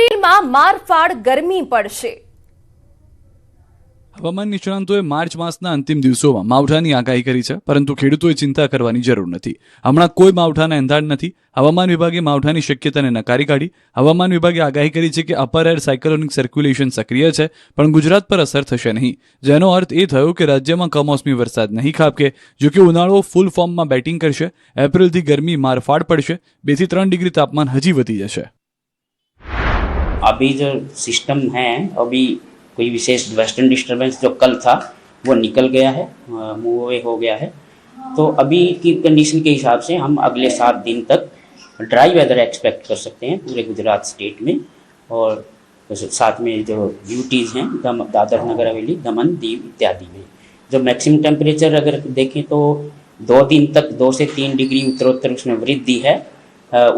એપ્રિલમાં મારફાડ ગરમી પડશે। હવામાન નિષ્ણાંતોએ માર્ચ માસના અંતિમ દિવસોમાં માવઠાની આગાહી કરી છે, પરંતુ ખેડૂતોએ ચિંતા કરવાની જરૂર નથી। હમણાં કોઈ માવઠાના એંધાણ નથી। હવામાન વિભાગે માવઠાની શક્યતાને નકારી કાઢી। હવામાન વિભાગે આગાહી કરી છે કે અપર એર સાયક્લોનિક સર્ક્યુલેશન સક્રિય છે, પણ ગુજરાત પર અસર થશે નહીં, જેનો અર્થ એ થયો કે રાજ્યમાં કમોસમી વરસાદ નહીં ખાબકે। જો કે ઉનાળો ફૂલ ફોર્મમાં બેટિંગ કરશે। એપ્રિલથી ગરમી મારફાડ પડશે। 2 થી 3 ડિગ્રી તાપમાન हजी वधी जैसे। अभी जो सिस्टम है, अभी कोई विशेष वेस्टर्न डिस्टर्बेंस जो कल था वो निकल गया है, मूव अवे हो गया है। तो अभी की कंडीशन के हिसाब से हम अगले 7 दिन तक ड्राई वेदर एक्सपेक्ट कर सकते हैं पूरे गुजरात स्टेट में। और साथ में जो यूटीज़ हैं दादर नगर हवेली, दमन, दीव इत्यादि में जो मैक्सिमम टेम्परेचर अगर देखें तो 2 दिन तक 2 से 3 डिग्री उत्तरोत्तर उसमें वृद्धि है।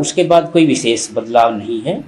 उसके बाद कोई विशेष बदलाव नहीं है।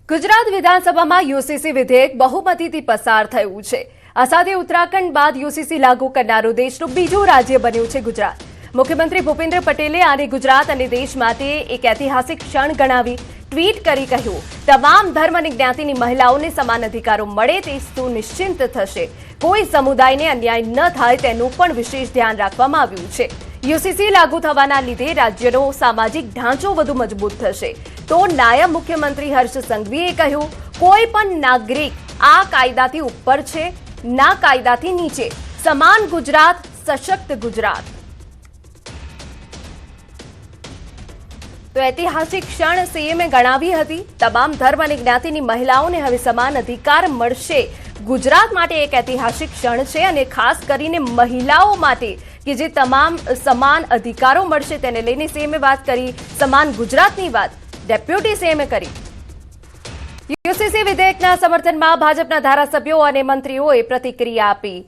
ગુજરાત વિધાનસભામાં યુસીસી વિધેયક બહુમતીથી પસાર થયું છે। આ સાથે ઉત્તરાખંડ બાદ યુસીસી લાગુ કરનારું દેશનું બીજું રાજ્ય બન્યું છે ગુજરાત। મુખ્યમંત્રી ભૂપેન્દ્ર પટેલે આને ગુજરાત અને દેશ માટે એક ઐતિહાસિક ક્ષણ ગણાવી ટ્વીટ કરી કહ્યું, તમામ ધર્મ અને જ્ઞાતિની મહિલાઓને સમાન અધિકારો મળે તે સુનિશ્ચિત થશે। કોઈ સમુદાયને અન્યાય ન થાય તેનું પણ વિશેષ ધ્યાન રાખવામાં આવ્યું છે। યુસીસી લાગુ થવાના લીધે રાજ્યનો સામાજિક ઢાંચો વધુ મજબૂત થશે। તો નાયબ મુખ્યમંત્રી હર્ષ સંઘવીએ કહ્યું, કોઈ પણ નાગરિક આ કાયદાથી ઉપર છે, ના કાયદાથી નીચે। સમાન ગુજરાત, સશક્ત ગુજરાત। તો ઐતિહાસિક ક્ષણ સીએમએ ગણાવી હતી। તમામ ધર્મ અને જ્ઞાતિની મહિલાઓને હવે સમાન અધિકાર મળશે। ગુજરાત માટે એક ઐતિહાસિક ક્ષણ છે અને ખાસ કરીને મહિલાઓ માટે કે જે તમામ સમાન અધિકારો મળશે તેને લઈને સીએમએ વાત કરી। સમાન ગુજરાતની વાત ડેપ્યુટી સીએમએ કરી। યુસીસી વિધેયકના સમર્થનમાં ભાજપના ધારાસભ્યો અને મંત્રીઓએ પ્રતિક્રિયા આપી।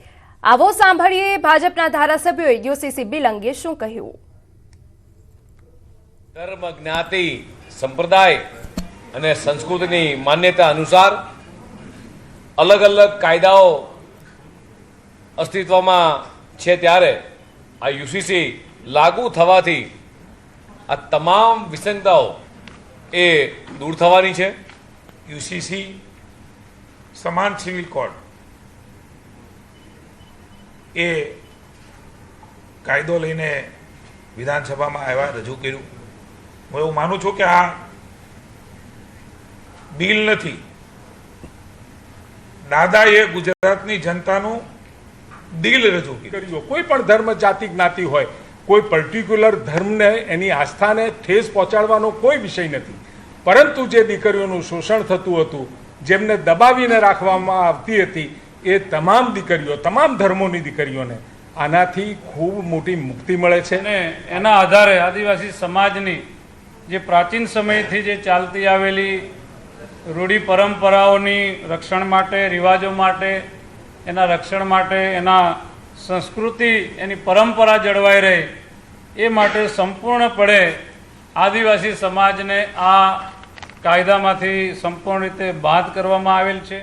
આવો સાંભળીએ ભાજપના ધારાસભ્યોએ યુસીસી બિલ અંગે શું કહ્યું। ધર્મ, જ્ઞાતિ, સંપ્રદાય અને સંસ્કૃતિની માન્યતા અનુસાર અલગ અલગ કાયદાઓ અસ્તિત્વમાં છે, ત્યારે આ યુસીસી લાગુ થવાથી આ તમામ વિસંગતાઓ એ દૂર થવાની છે। યુસીસી સમાન સિવિલ કોડ એ કાયદો લઈને વિધાનસભામાં આવ્યા, રજૂ કર્યું। હું એવું માનું છું કે આ બિલ નથી, દાદાએ ગુજરાતની જનતાનું દિલ રજૂ કર્યું। કોઈ પણ ધર્મ, જાતિ, જ્ઞાતિ હોય, કોઈ પર્ટિક્યુલર ધર્મને એની આસ્થાને ઠેસ પહોંચાડવાનો કોઈ વિષય નથી, પરંતુ જે દીકરીઓનું શોષણ થતું હતું, જેમને દબાવીને રાખવામાં આવતી હતી, એ તમામ દીકરીઓ, તમામ ધર્મોની દીકરીઓને આનાથી ખૂબ મોટી મુક્તિ મળે છે। અને એના આધારે આદિવાસી સમાજની જે પ્રાચીન સમયથી જે ચાલતી આવેલી રૂઢિ પરંપરાઓની રક્ષણ માટે, રિવાજો માટે, એના રક્ષણ માટે, એના સંસ્કૃતિ, એની પરંપરા જળવાઈ રહે એ માટે સંપૂર્ણપણે આદિવાસી સમાજને આ કાયદામાંથી સંપૂર્ણ રીતે બાદ કરવામાં આવેલ છે।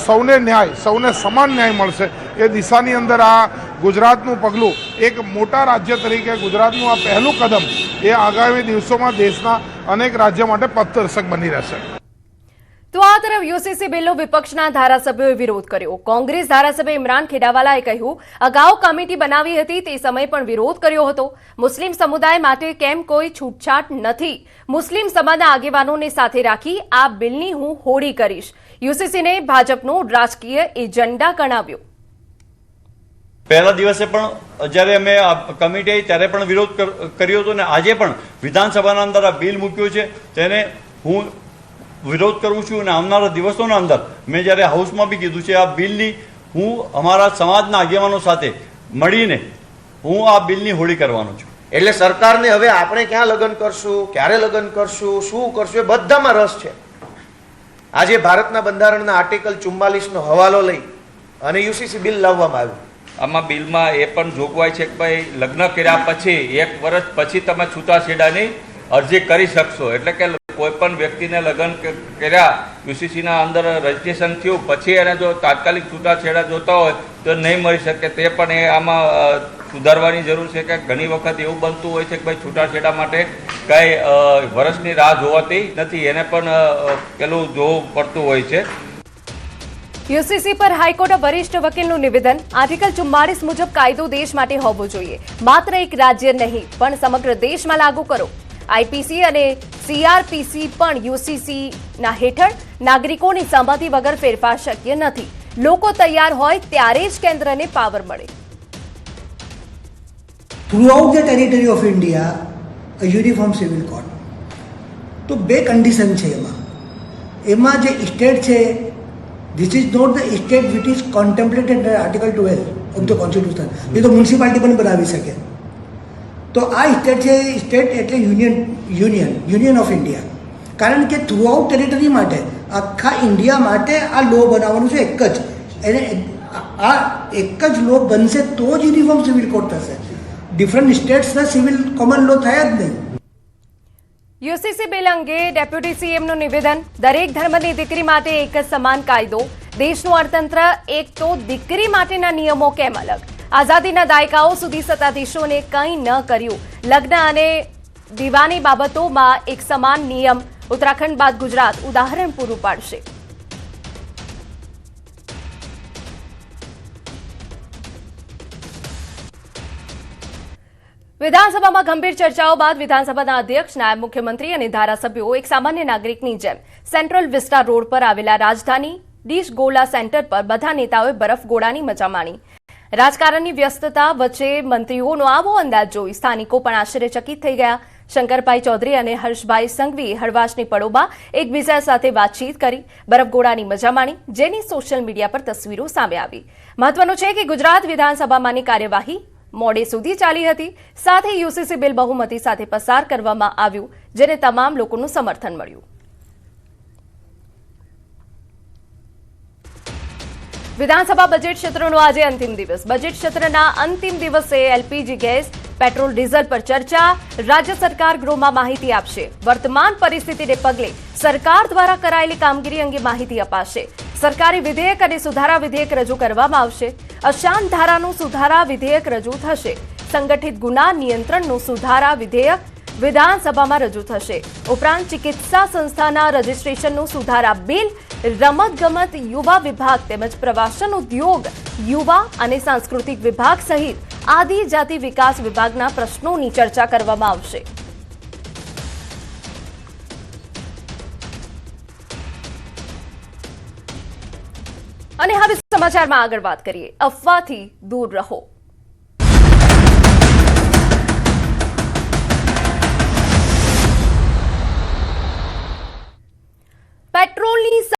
સૌને ન્યાય, સૌને સમાન ન્યાય મળશે એ દિશાની અંદર આ ગુજરાતનું પગલું, એક મોટા રાજ્ય તરીકે ગુજરાતનું આ પહેલું કદમ એ આગામી દિવસોમાં દેશના અનેક રાજ્યો માટે પથદર્શક બની રહેશે। તો આ તરફ યુસીસી બિલનો વિપક્ષના ધારાસભ્યોએ વિરોધ કર્યો। કોંગ્રેસ ધારાસભ્ય ઇમરાન ખેડાવાલાએ કહ્યું, અગાઉ કમિટી બનાવી હતી તે સમયે પણ વિરોધ કર્યો હતો। મુસ્લિમ સમુદાય માટે કેમ કોઈ છૂટછાટ નથી। મુસ્લિમ સમાજના આગેવાનોને સાથે રાખી આ બિલની હું હોળી કરીશ। યુસીસીને ભાજપનો રાજકીય એજન્ડા ગણાવ્યો। પહેલા દિવસે પણ જ્યારે અમે કમિટી આવી ત્યારે પણ વિરોધ કર્યો હતો, અને આજે પણ વિધાનસભાના અંદર આ બિલ મૂક્યું છે તેને હું વિરોધ કરું છું। અને આવનારા દિવસોના અંદર મેં જ્યારે હાઉસમાં બી કીધું છે, આ બિલની હું અમારા સમાજના આગેવાનો સાથે મળીને હું આ બિલની હોળી કરવાનો છું। એટલે સરકારને હવે આપણે ક્યાં લગ્ન કરશું, ક્યારે લગ્ન કરશું, શું કરશું એ બધામાં રસ છે। આજે ભારતના બંધારણના આર્ટિકલ 44નો હવાલો લઈ અને યુસીસી બિલ લાવવામાં આવ્યું। આમાં બિલમાં એ પણ જોગવાઈ છે કે ભાઈ લગ્ન કર્યા પછી 1 વર્ષ પછી તમે છૂટાછેડાની અરજી કરી શકશો। એટલે કે કોઈ પણ વ્યક્તિને લગ્ન કર્યા યુસીસીના અંદર રજીસ્ટ્રેશન થયું પછી એને જો તાત્કાલિક છૂટાછેડા જોતા હોય તો નહીં મળી શકે. તે પણ એ આમાં સુધારવાની જરૂર છે કે ઘણી વખત એવું બનતું હોય છે કે ભાઈ છૂટાછેડા માટે કાંઈ વર્ષની રાહ જોવાતી નથી, એને પણ પેલું જોવું પડતું હોય છે. યુસીસી પર હાઈકોર્ટ વરિષ્ઠ વકીલનું નિવેદન. આર્ટિકલ 44 મુજબ કાયદો દેશ માટે હોવો જોઈએ, માત્ર એક રાજ્ય નહીં પણ સમગ્ર દેશમાં લાગુ કરો. આઈપીસી અને સીઆરપીસી પણ યુસીસીના હેઠળ નાગરિકોની સંમતિ વગર ફેરફાર શક્ય નથી. લોકો તૈયાર હોય ત્યારે જ કેન્દ્રને પાવર મળે. Throughout the territory of India a uniform civil code. તો બે કન્ડિશન છે એમાં જે સ્ટેટ છે, this is not the state which is contemplated article 12 of the constitution. એ તો મ્યુનિસિપાલિટી પણ બનાવી શકે. તો આ સ્ટેટ છે, સ્ટેટ એટલે યુનિયન ઓફ ઇન્ડિયા. કારણ કે થ્રુઆઉટ ટેરિટરી માટે આખા ઇન્ડિયા માટે આ લો બનાવવાનું છે એક જ. એને આ એક જ લો બનશે તો જ યુનિફોર્મ સિવિલ કોડ થશે. ડિફરન્ટ સ્ટેટ્સના સિવિલ કોમન લો થયા જ નહીં. યુસીસી બિલ અંગે ડેપ્યુટી સીએમનું નિવેદન. દરેક ધર્મની દીકરી માટે એક જ સમાન કાયદો. દેશનું અર્થતંત્ર એક તો દીકરી માટેના નિયમો કેમ અલગ? આઝાદીના દાયકાઓ સુધી સત્તાધીશોને કંઈ ન કર્યું. લગ્ન અને દીવાની બાબતોમાં એક સમાન નિયમ. ઉત્તરાખંડ બાદ ગુજરાત ઉદાહરણ પૂરું પાડશે. વિધાનસભામાં ગંભીર ચર્ચાઓ બાદ વિધાનસભાના અધ્યક્ષ, નાયબ મુખ્યમંત્રી અને ધારાસભ્યો એક સામાન્ય નાગરિકની જેમ સેન્ટ્રલ વિસ્ટા રોડ પર આવેલા રાજધાની ડીશ ગોલા સેન્ટર પર બધા નેતાઓએ બરફગોળાની મજા માણી. રાજકારણની વ્યસ્તતા વચ્ચે મંત્રીઓનો આવો અંદાજ જોઈ સ્થાનિકો પણ આશ્ચર્યચકિત થઈ ગયા. શંકરભાઈ ચૌધરી અને હર્ષભાઈ સંઘવીએ હળવાશની પળોમાં એકબીજા સાથે વાતચીત કરી, બરફગોળાની મજા માણી, જેની સોશિયલ મીડિયા પર તસવીરો સામે આવી. મહત્વનું છે કે ગુજરાત વિધાનસભામાંની કાર્યવાહી મોડે સુધી ચાલી હતી. સાથે યુસીસી બિલ બહુમતી સાથે પસાર કરવામાં આવ્યું, જેને તમામ લોકોનું સમર્થન મળ્યું. વિધાનસભા બજેટ સત્રનો આજે અંતિમ દિવસ. બજેટ સત્રના અંતિમ દિવસે એલપીજી ગેસ, પેટ્રોલ ડીઝલ પર ચર્ચા. રાજ્ય સરકાર ગૃહમાં માહિતી આપશે. વર્તમાન પરિસ્થિતિને પગલે સરકાર દ્વારા કરાયેલી કામગીરી અંગે માહિતી અપાશે. સરકારી વિધેયક અને સુધારા વિધેયક રજૂ કરવામાં આવશે. અશાંત ધારાનું સુધારા વિધેયક રજૂ થશે. સંગઠિત ગુના નિયંત્રણનું સુધારા વિધેયક વિધાનસભામાં રજૂ થશે. ઉપરાંત ચિકિત્સા સંસ્થાના રજીસ્ટ્રેશનનું સુધારા બિલ, રમતગમત, યુવા વિભાગ તેમજ પ્રવાસન ઉદ્યોગ, યુવા અને સાંસ્કૃતિક વિભાગ સહિત આદિજાતિ વિકાસ વિભાગના પ્રશ્નોની ચર્ચા કરવામાં આવશે. અને હવે સમાચારમાં આગળ વાત કરીએ. અફવાથી દૂર રહો. પેટ્રોલની